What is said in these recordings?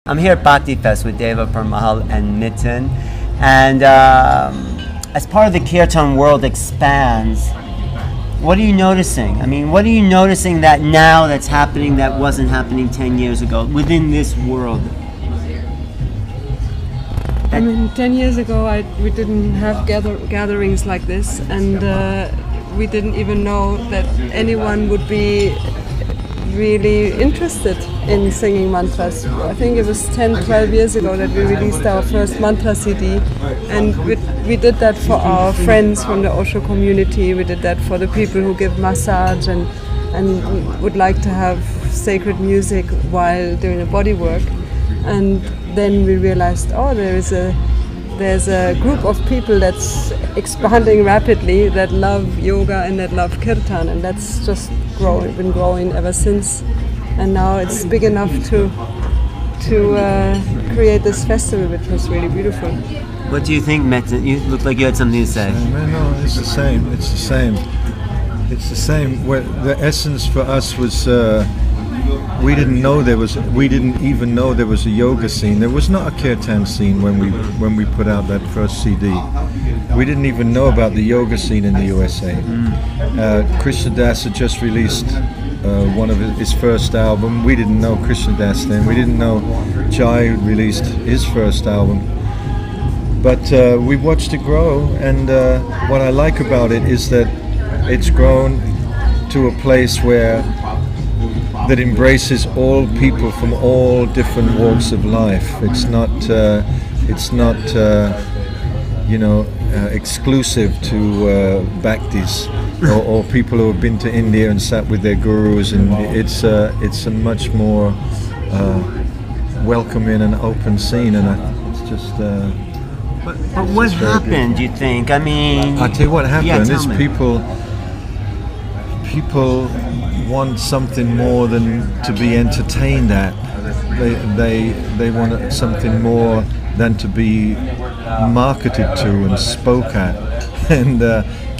I'm here at Bhakti Fest with Deva Premal and Miten, and as part of the Kirtan world expands, what are you noticing? I mean, what are you noticing that now that's happening that wasn't happening 10 years ago within this world? I mean, 10 years ago we didn't have gatherings like this, and we didn't even know that anyone would be really interested in singing mantras. I think it was 10-12 years ago that we released our first mantra CD, and we did that for our friends from the Osho community. We did that for the people who give massage and would like to have sacred music while doing the body work. And then we realized, oh, there's a group of people that's expanding rapidly that love yoga and that love kirtan, and that's just been growing ever since. And now it's big enough to create this festival, which was really beautiful. What do you think, Meten? You look like you had something to say. No, it's the same. It's the same. It's the same. The essence for us was we didn't even know there was a yoga scene. There was not a kirtan scene when we put out that first CD. We didn't even know about the yoga scene in the USA. Krishna Das had just released one of his first album. We didn't know Krishna Das then. We didn't know Jai released his first album. But we watched it grow, and what I like about it is that it's grown to a place that embraces all people from all different walks of life. It's not exclusive to bhaktis or people who have been to India and sat with their gurus, and it's a much more welcoming and open scene, and it's just. But what happened? Do you think? I mean, I'll tell you what happened. Yeah, is people want something more than to be entertained at. They want something more than to be marketed to and spoke at. And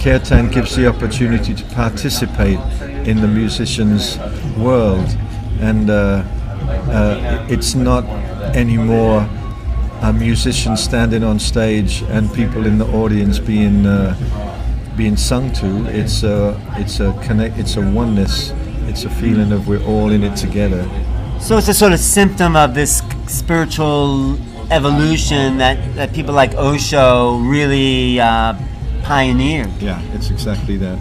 Kirtan gives the opportunity to participate in the musician's world. And it's not anymore a musician standing on stage and people in the audience being sung to. It's a oneness. It's a feeling of we're all in it together. So it's a sort of symptom of this spiritual evolution that people like Osho really pioneered. Yeah, it's exactly that.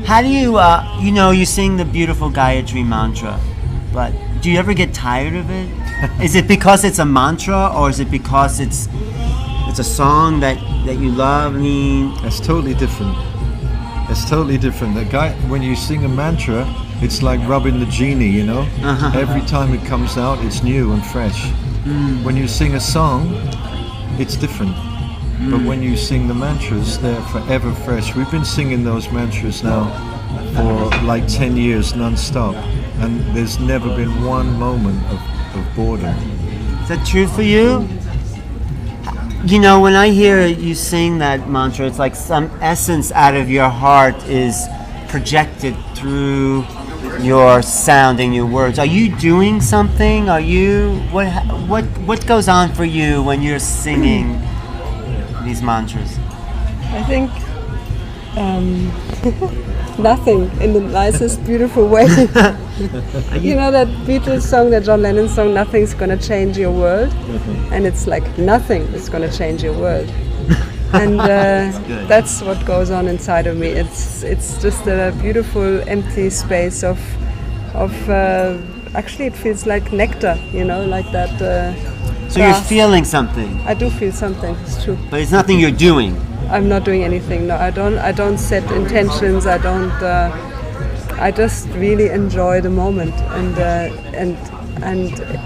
How do you, you sing the beautiful Gayatri mantra, but do you ever get tired of it? Is it because it's a mantra, or is it because it's a song that you love? I mean, it's totally different. It's totally different. When you sing a mantra, it's like rubbing the genie, Every time it comes out, it's new and fresh. When you sing a song, it's different. But when you sing the mantras, they're forever fresh. We've been singing those mantras now for like 10 years non-stop, and there's never been one moment of boredom. Is that true for you? When I hear you sing that mantra, it's like some essence out of your heart is projected through your sound and your words. Are you doing something? What goes on for you when you're singing these mantras? I think nothing, in the nicest, beautiful way. You know that Beatles song, that John Lennon song, "Nothing's Gonna Change Your World," and it's like nothing is gonna change your world, and that's what goes on inside of me. It's just a beautiful empty space of actually it feels like nectar, like that. So you're feeling something. I do feel something. It's true. But it's nothing you're doing. I'm not doing anything. No, I don't set intentions. I don't. I just really enjoy the moment, and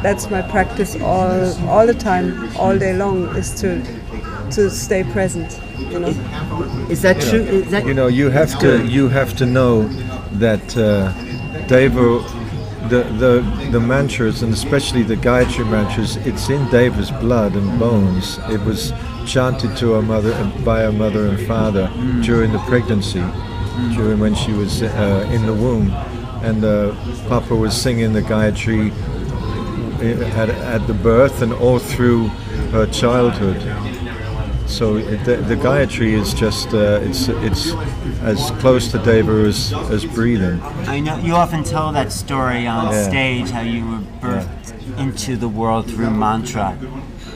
that's my practice all the time, all day long, is to stay present. Is that true? Is that you have to know that Deva, the mantras, and especially the Gayatri mantras, it's in Deva's blood and bones. It was chanted by her mother and father during the pregnancy, during when she was in the womb, and Papa was singing the Gayatri at the birth and all through her childhood. So the Gayatri is just it's as close to Deva as breathing. I know you often tell that story on stage, how you were birthed into the world through mantra,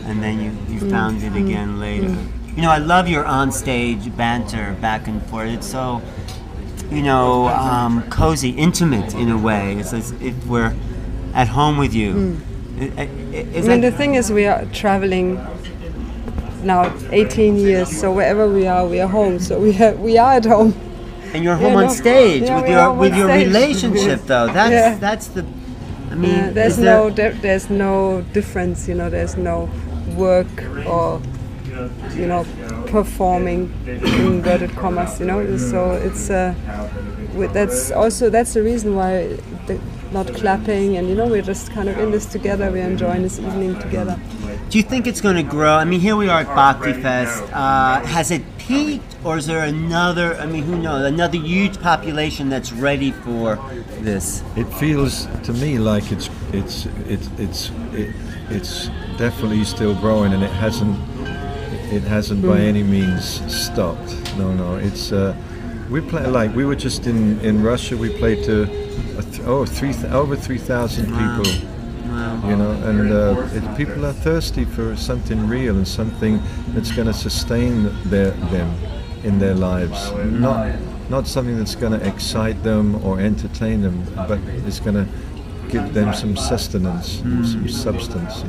and then you found it again later. You know, I love your on-stage banter back and forth. It's so, cozy, intimate in a way. It's as if we're at home with you. The thing is, we are traveling now 18 years, so wherever we are home. So we are at home. And you're home on stage with your stage. relationship, though. That's the. I mean, there's no difference. There's no work or performing in inverted commas. So it's that's the reason why not clapping, and we're just kind of in this together. We're enjoying this evening together. Do you think it's going to grow? I mean, here we are at Bhakti Fest. Has it peaked, or is there another? I mean, who knows? Another huge population that's ready for this. It feels to me like it's definitely still growing, and it hasn't by any means stopped. No. It's we play we were just in Russia. We played to over 3,000 people. Wow. And people are thirsty for something real and something that's going to sustain them in their lives. Not something that's going to excite them or entertain them, but it's going to give them some sustenance, some substance.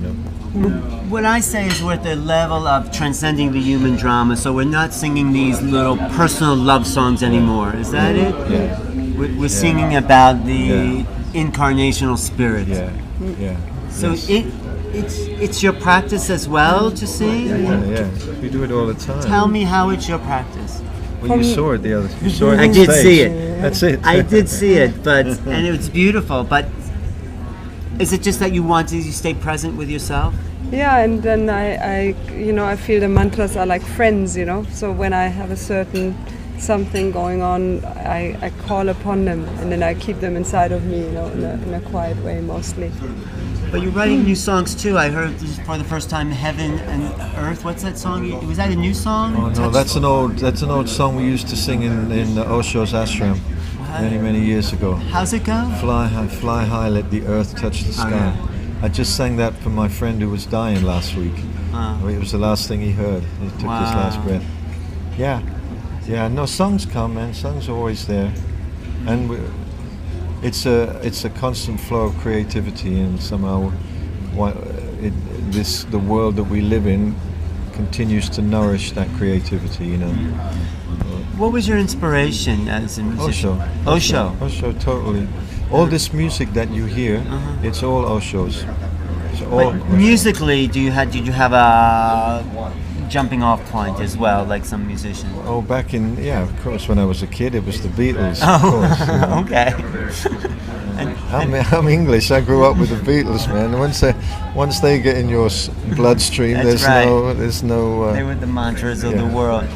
What I say is we're at the level of transcending the human drama, so we're not singing these little personal love songs anymore. Is that it? Yeah. We're singing about the incarnational spirit. Yeah. So it's your practice as well to sing? Yeah. We do it all the time. Tell me how it's your practice. Well, you saw it You saw it I on did stage. see it. That's it. I did see it, and it was beautiful. But is it just that you stay present with yourself? Yeah, and then I feel the mantras are like friends, So when I have a certain something going on, I call upon them, and then I keep them inside of me, in a quiet way mostly. But you're writing new songs too. I heard this for the first time, Heaven and Earth. What's that song? Was that a new song? Oh no, that's an old song we used to sing in Osho's ashram many years ago. How's it go? Fly high, let the earth touch the sky. I just sang that for my friend who was dying last week. It was the last thing he heard. He took his last breath. Yeah. No, songs come, man. Songs are always there, and it's a constant flow of creativity, and somehow the world that we live in continues to nourish that creativity. What was your inspiration as a musician? Osho, totally. All this music that you hear, it's all Osho's. But musically, did you have a jumping off point as well, like some musicians? Oh, back in of course, when I was a kid, it was the Beatles. Oh, of course, okay. I'm English. I grew up with the Beatles, man. Once they get in your bloodstream, there's no. They were the mantras of the world.